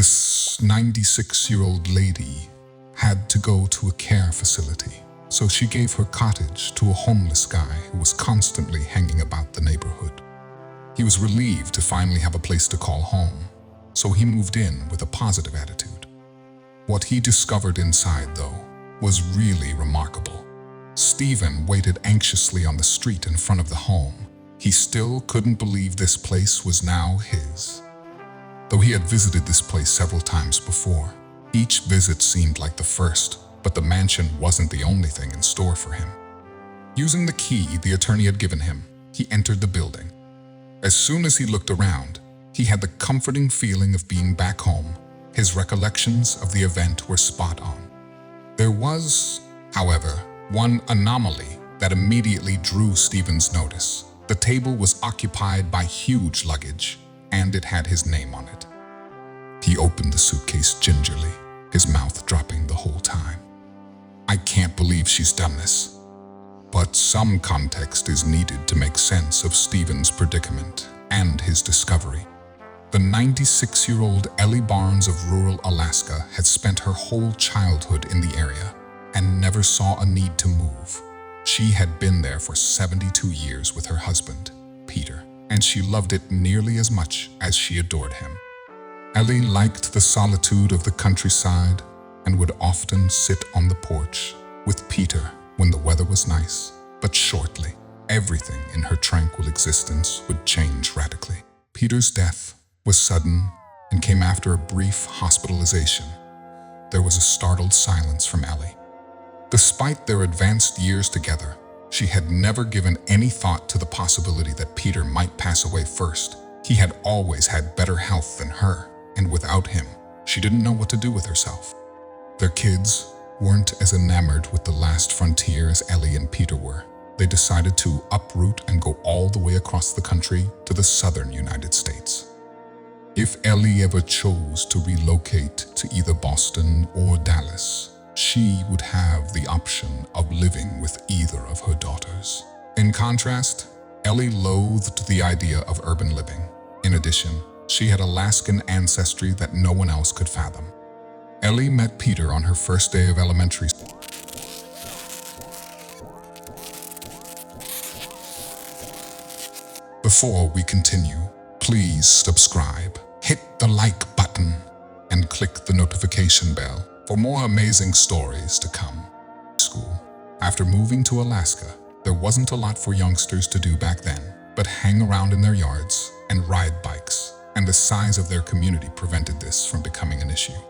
This 96-year-old lady had to go to a care facility, so she gave her cottage to a homeless guy who was constantly hanging about the neighborhood. He was relieved to finally have a place to call home, so he moved in with a positive attitude. What he discovered inside, though, was really remarkable. Stephen waited anxiously on the street in front of the home. He still couldn't believe this place was now his. Though he had visited this place several times before, each visit seemed like the first, but the mansion wasn't the only thing in store for him. Using the key the attorney had given him, he entered the building. As soon as he looked around, he had the comforting feeling of being back home. His recollections of the event were spot on. There was, however, one anomaly that immediately drew Stephen's notice. The table was occupied by huge luggage, and it had his name on it. He opened the suitcase gingerly, his mouth dropping the whole time. I can't believe she's done this. But some context is needed to make sense of Stephen's predicament and his discovery. The 96-year-old Ellie Barnes of rural Alaska had spent her whole childhood in the area and never saw a need to move. She had been there for 72 years with her husband, Peter, and she loved it nearly as much as she adored him. Ellie liked the solitude of the countryside and would often sit on the porch with Peter when the weather was nice, but shortly, everything in her tranquil existence would change radically. Peter's death was sudden and came after a brief hospitalization. There was a startled silence from Ellie. Despite their advanced years together, she had never given any thought to the possibility that Peter might pass away first. He had always had better health than her, and without him, she didn't know what to do with herself. Their kids weren't as enamored with the last frontier as Ellie and Peter were. They decided to uproot and go all the way across the country to the southern United States. If Ellie ever chose to relocate to either Boston or Dallas, she would have the option of living with either of her daughters. In contrast, Ellie loathed the idea of urban living. In addition, she had Alaskan ancestry that no one else could fathom. Ellie met Peter on her first day of elementary school. Before we continue, please subscribe, hit the like button, and click the notification bell for more amazing stories to come. School. After moving to Alaska, there wasn't a lot for youngsters to do back then, but hang around in their yards and ride bikes, and the size of their community prevented this from becoming an issue.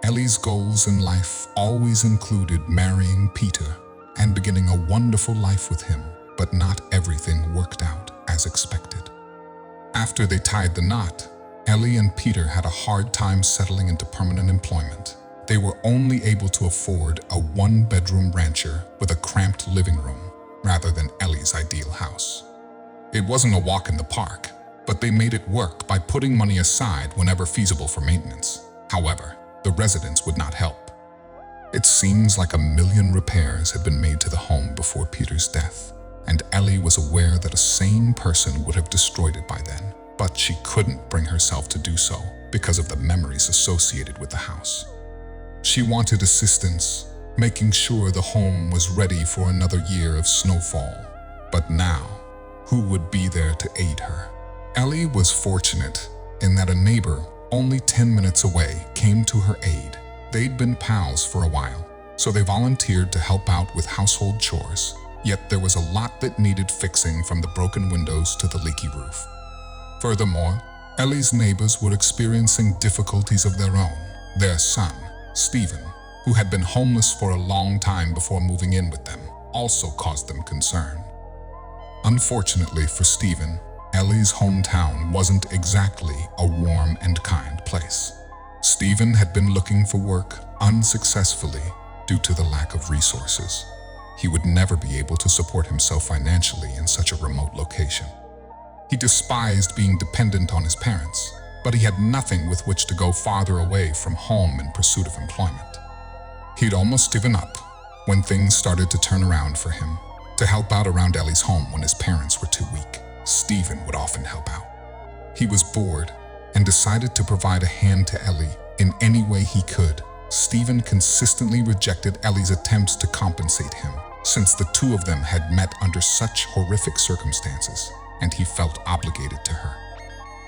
Ellie's goals in life always included marrying Peter and beginning a wonderful life with him, but not everything worked out as expected. After they tied the knot, Ellie and Peter had a hard time settling into permanent employment. They were only able to afford a one-bedroom rancher with a cramped living room rather than Ellie's ideal house. It wasn't a walk in the park, but they made it work by putting money aside whenever feasible for maintenance. However, the residents would not help. It seems like 1,000,000 repairs had been made to the home before Peter's death, and Ellie was aware that a sane person would have destroyed it by then, but she couldn't bring herself to do so because of the memories associated with the house. She wanted assistance, making sure the home was ready for another year of snowfall. But now, who would be there to aid her? Ellie was fortunate in that a neighbor only 10 minutes away came to her aid. They'd been pals for a while, so they volunteered to help out with household chores. Yet there was a lot that needed fixing, from the broken windows to the leaky roof. Furthermore, Ellie's neighbors were experiencing difficulties of their own. Their son, Stephen, who had been homeless for a long time before moving in with them, also caused them concern. Unfortunately for Stephen, Ellie's hometown wasn't exactly a warm and kind place. Stephen had been looking for work unsuccessfully due to the lack of resources. He would never be able to support himself financially in such a remote location. He despised being dependent on his parents, but he had nothing with which to go farther away from home in pursuit of employment. He'd almost given up when things started to turn around for him. To help out around Ellie's home when his parents were too weak, Stephen would often help out. He was bored and decided to provide a hand to Ellie in any way he could. Stephen consistently rejected Ellie's attempts to compensate him, since the two of them had met under such horrific circumstances, and he felt obligated to her.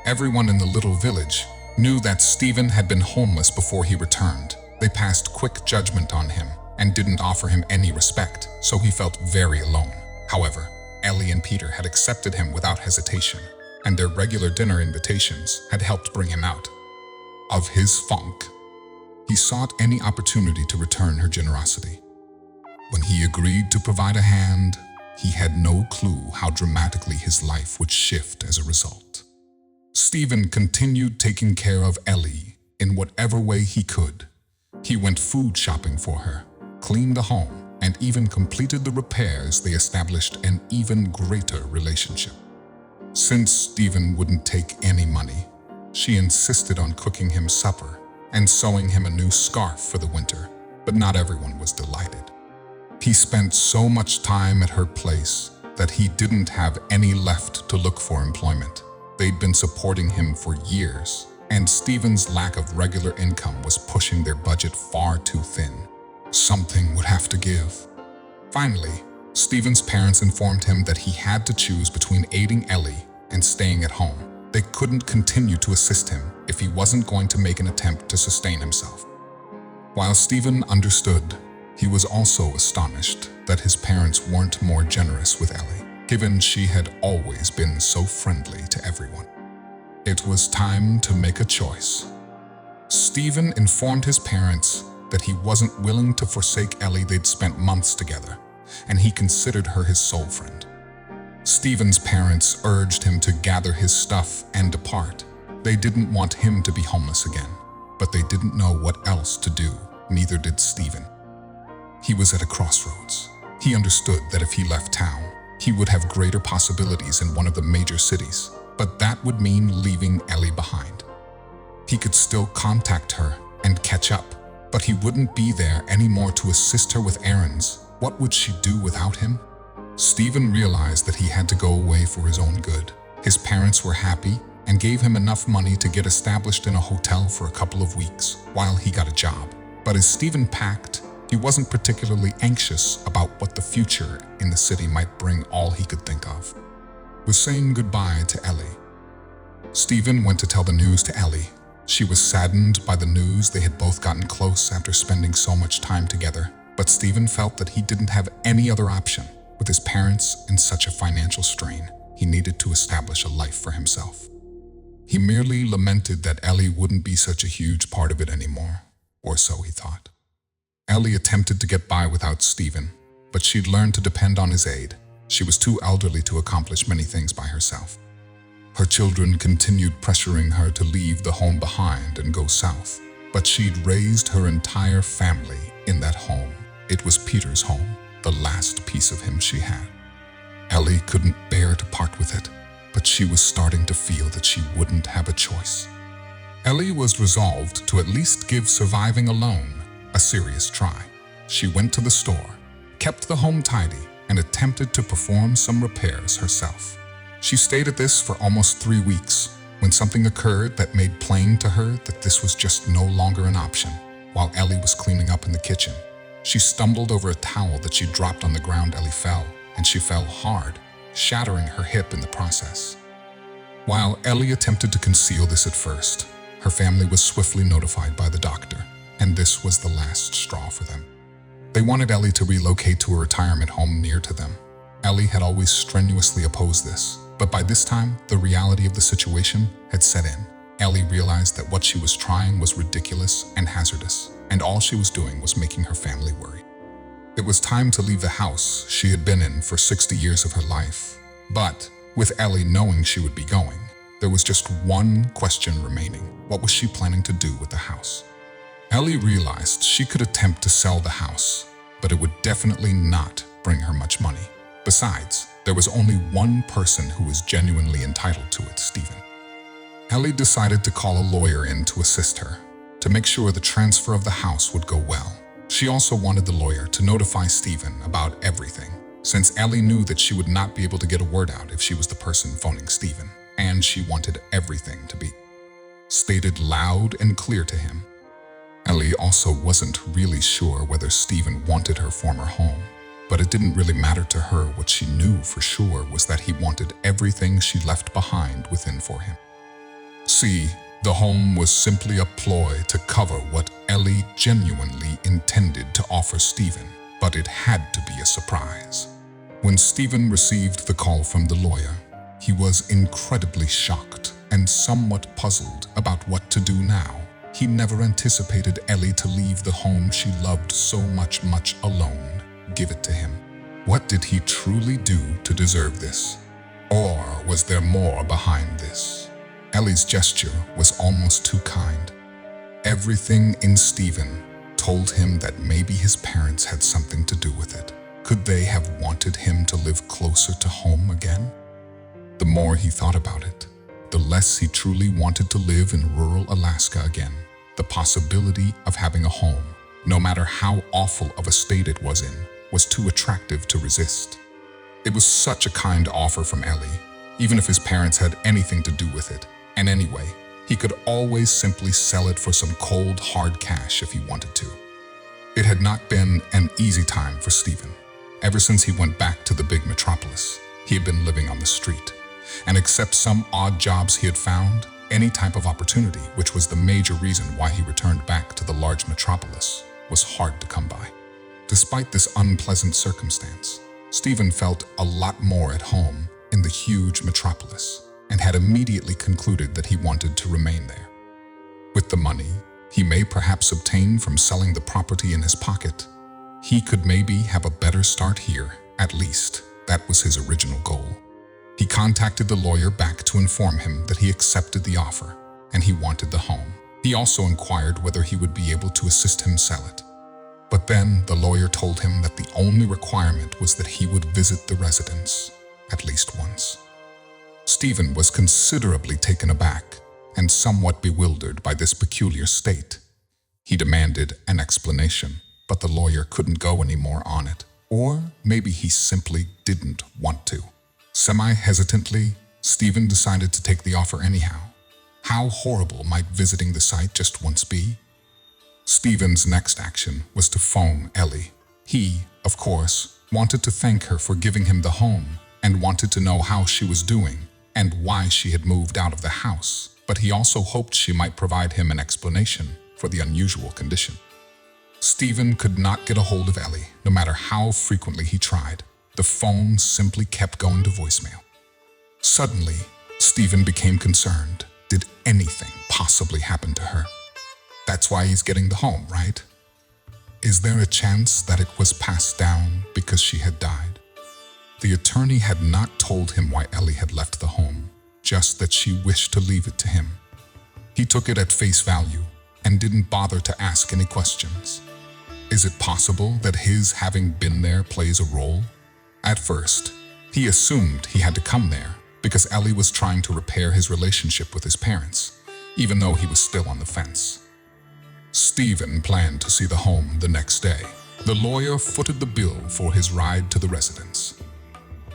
Everyone in the little village knew that Stephen had been homeless before he returned. They passed quick judgment on him and didn't offer him any respect, so he felt very alone. However, Ellie and Peter had accepted him without hesitation, and their regular dinner invitations had helped bring him out of his funk. He sought any opportunity to return her generosity. When he agreed to provide a hand, he had no clue how dramatically his life would shift as a result. Stephen continued taking care of Ellie in whatever way he could. He went food shopping for her, cleaned the home, and even completed the repairs. They established an even greater relationship. Since Stephen wouldn't take any money, she insisted on cooking him supper and sewing him a new scarf for the winter, but not everyone was delighted. He spent so much time at her place that he didn't have any left to look for employment. They'd been supporting him for years, and Stephen's lack of regular income was pushing their budget far too thin. Something would have to give. Finally, Stephen's parents informed him that he had to choose between aiding Ellie and staying at home. They couldn't continue to assist him if he wasn't going to make an attempt to sustain himself. While Stephen understood, he was also astonished that his parents weren't more generous with Ellie, given she had always been so friendly to everyone. It was time to make a choice. Stephen informed his parents that he wasn't willing to forsake Ellie. They'd spent months together, and he considered her his soul friend. Stephen's parents urged him to gather his stuff and depart. They didn't want him to be homeless again, but they didn't know what else to do. Neither did Stephen. He was at a crossroads. He understood that if he left town, he would have greater possibilities in one of the major cities, but that would mean leaving Ellie behind. He could still contact her and catch up, but he wouldn't be there anymore to assist her with errands. What would she do without him? Stephen realized that he had to go away for his own good. His parents were happy and gave him enough money to get established in a hotel for a couple of weeks while he got a job. But as Stephen packed, he wasn't particularly anxious about what the future in the city might bring. All he could think of was saying goodbye to Ellie. Stephen went to tell the news to Ellie. She was saddened by the news. They had both gotten close after spending so much time together, but Stephen felt that he didn't have any other option. With his parents in such a financial strain, he needed to establish a life for himself. He merely lamented that Ellie wouldn't be such a huge part of it anymore, or so he thought. Ellie attempted to get by without Stephen, but she'd learned to depend on his aid. She was too elderly to accomplish many things by herself. Her children continued pressuring her to leave the home behind and go south, but she'd raised her entire family in that home. It was Peter's home, the last piece of him she had. Ellie couldn't bear to part with it, but she was starting to feel that she wouldn't have a choice. Ellie was resolved to at least give surviving alone a serious try. She went to the store, kept the home tidy, and attempted to perform some repairs herself. She stayed at this for almost 3 weeks when something occurred that made plain to her that this was just no longer an option. While Ellie was cleaning up in the kitchen, she stumbled over a towel that she dropped on the ground. Ellie fell, and she fell hard, shattering her hip in the process. While Ellie attempted to conceal this at first, her family was swiftly notified by the doctor, and this was the last straw for them. They wanted Ellie to relocate to a retirement home near to them. Ellie had always strenuously opposed this, but by this time, the reality of the situation had set in. Ellie realized that what she was trying was ridiculous and hazardous, and all she was doing was making her family worry. It was time to leave the house she had been in for 60 years of her life. But with Ellie knowing she would be going, there was just one question remaining. What was she planning to do with the house? Ellie realized she could attempt to sell the house, but it would definitely not bring her much money. Besides, there was only one person who was genuinely entitled to it, Stephen. Ellie decided to call a lawyer in to assist her, to make sure the transfer of the house would go well. She also wanted the lawyer to notify Stephen about everything, since Ellie knew that she would not be able to get a word out if she was the person phoning Stephen, and she wanted everything to be stated loud and clear to him. Ellie also wasn't really sure whether Stephen wanted her former home, but it didn't really matter to her. What she knew for sure was that he wanted everything she left behind within for him. See, the home was simply a ploy to cover what Ellie genuinely intended to offer Stephen, but it had to be a surprise. When Stephen received the call from the lawyer, he was incredibly shocked and somewhat puzzled about what to do now. He never anticipated Ellie to leave the home she loved so much alone, give it to him. What did he truly do to deserve this? Or was there more behind this? Ellie's gesture was almost too kind. Everything in Stephen told him that maybe his parents had something to do with it. Could they have wanted him to live closer to home again? The more he thought about it, the less he truly wanted to live in rural Alaska again. The possibility of having a home, no matter how awful of a state it was in, was too attractive to resist. It was such a kind offer from Ellie, even if his parents had anything to do with it. And anyway, he could always simply sell it for some cold, hard cash if he wanted to. It had not been an easy time for Stephen. Ever since he went back to the big metropolis, he had been living on the street. And except some odd jobs he had found, any type of opportunity, which was the major reason why he returned back to the large metropolis, was hard to come by. Despite this unpleasant circumstance, Stephen felt a lot more at home in the huge metropolis and had immediately concluded that he wanted to remain there. With the money he may perhaps obtain from selling the property in his pocket, he could maybe have a better start here. At least, that was his original goal. He contacted the lawyer back to inform him that he accepted the offer and he wanted the home. He also inquired whether he would be able to assist him sell it. But then the lawyer told him that the only requirement was that he would visit the residence at least once. Stephen was considerably taken aback and somewhat bewildered by this peculiar state. He demanded an explanation, but the lawyer couldn't go any more on it. Or maybe he simply didn't want to. Semi-hesitantly, Stephen decided to take the offer anyhow. How horrible might visiting the site just once be? Stephen's next action was to phone Ellie. He, of course, wanted to thank her for giving him the home and wanted to know how she was doing and why she had moved out of the house, but he also hoped she might provide him an explanation for the unusual condition. Stephen could not get a hold of Ellie, no matter how frequently he tried. The phone simply kept going to voicemail. Suddenly, Stephen became concerned. Did anything possibly happen to her? That's why he's getting the home, right? Is there a chance that it was passed down because she had died? The attorney had not told him why Ellie had left the home, just that she wished to leave it to him. He took it at face value and didn't bother to ask any questions. Is it possible that his having been there plays a role? At first, he assumed he had to come there because Ellie was trying to repair his relationship with his parents, even though he was still on the fence. Stephen planned to see the home the next day. The lawyer footed the bill for his ride to the residence.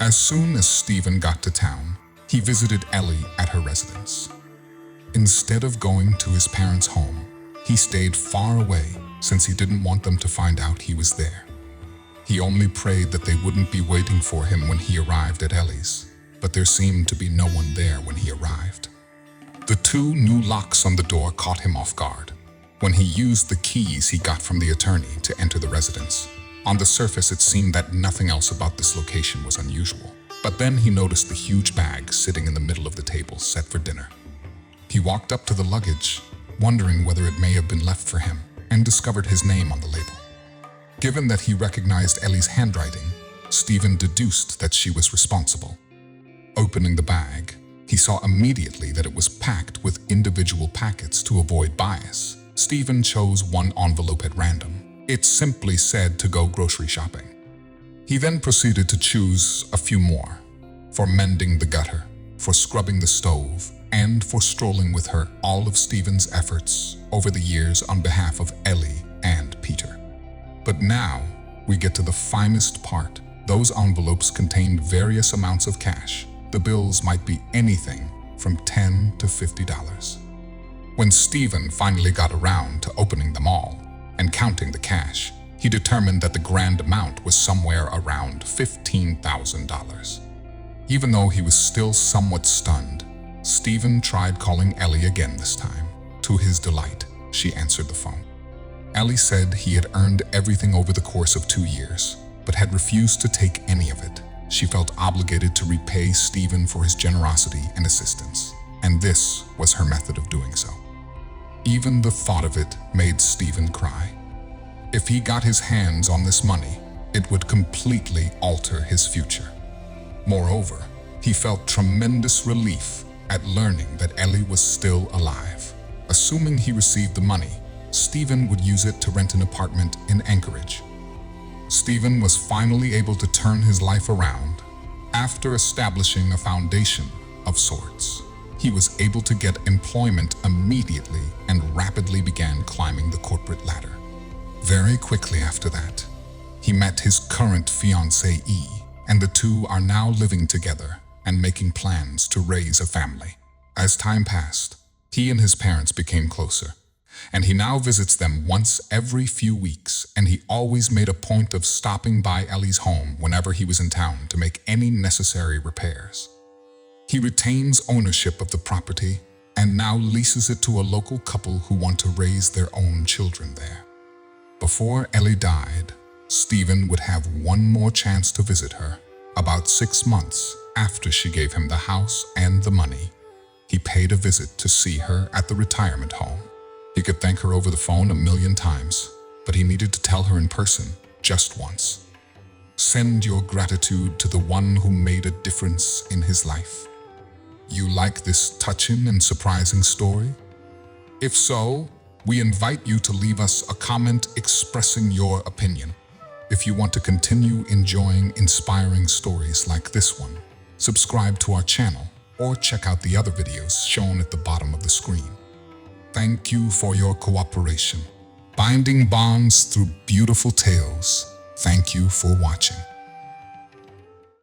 As soon as Stephen got to town, he visited Ellie at her residence. Instead of going to his parents' home, he stayed far away since he didn't want them to find out he was there. He only prayed that they wouldn't be waiting for him when he arrived at Ellie's, but there seemed to be no one there when he arrived. The 2 new locks on the door caught him off guard. When he used the keys he got from the attorney to enter the residence, on the surface it seemed that nothing else about this location was unusual. But then he noticed the huge bag sitting in the middle of the table set for dinner. He walked up to the luggage, wondering whether it may have been left for him, and discovered his name on the label. Given that he recognized Ellie's handwriting, Stephen deduced that she was responsible. Opening the bag, he saw immediately that it was packed with individual packets to avoid bias. Stephen chose one envelope at random. It simply said to go grocery shopping. He then proceeded to choose a few more, for mending the gutter, for scrubbing the stove, and for strolling with her. All of Stephen's efforts over the years on behalf of Ellie and Peter. But now, we get to the finest part. Those envelopes contained various amounts of cash. The bills might be anything from $10 to $50. When Stephen finally got around to opening them all and counting the cash, he determined that the grand amount was somewhere around $15,000. Even though he was still somewhat stunned, Stephen tried calling Ellie again this time. To his delight, she answered the phone. Ellie said he had earned everything over the course of 2 years, but had refused to take any of it. She felt obligated to repay Stephen for his generosity and assistance, and this was her method of doing so. Even the thought of it made Stephen cry. If he got his hands on this money, it would completely alter his future. Moreover, he felt tremendous relief at learning that Ellie was still alive. Assuming he received the money, Stephen would use it to rent an apartment in Anchorage. Stephen was finally able to turn his life around. After establishing a foundation of sorts, he was able to get employment immediately and rapidly began climbing the corporate ladder. Very quickly after that, he met his current fiancée, and the two are now living together and making plans to raise a family. As time passed, he and his parents became closer, and he now visits them once every few weeks, and he always made a point of stopping by Ellie's home whenever he was in town to make any necessary repairs. He retains ownership of the property and now leases it to a local couple who want to raise their own children there. Before Ellie died, Stephen would have one more chance to visit her. About 6 months after she gave him the house and the money, he paid a visit to see her at the retirement home. He could thank her over the phone 1,000,000 times, but he needed to tell her in person just once. Send your gratitude to the one who made a difference in his life. You like this touching and surprising story? If so, we invite you to leave us a comment expressing your opinion. If you want to continue enjoying inspiring stories like this one, subscribe to our channel or check out the other videos shown at the bottom of the screen. Thank you for your cooperation. Binding bonds through beautiful tales. Thank you for watching.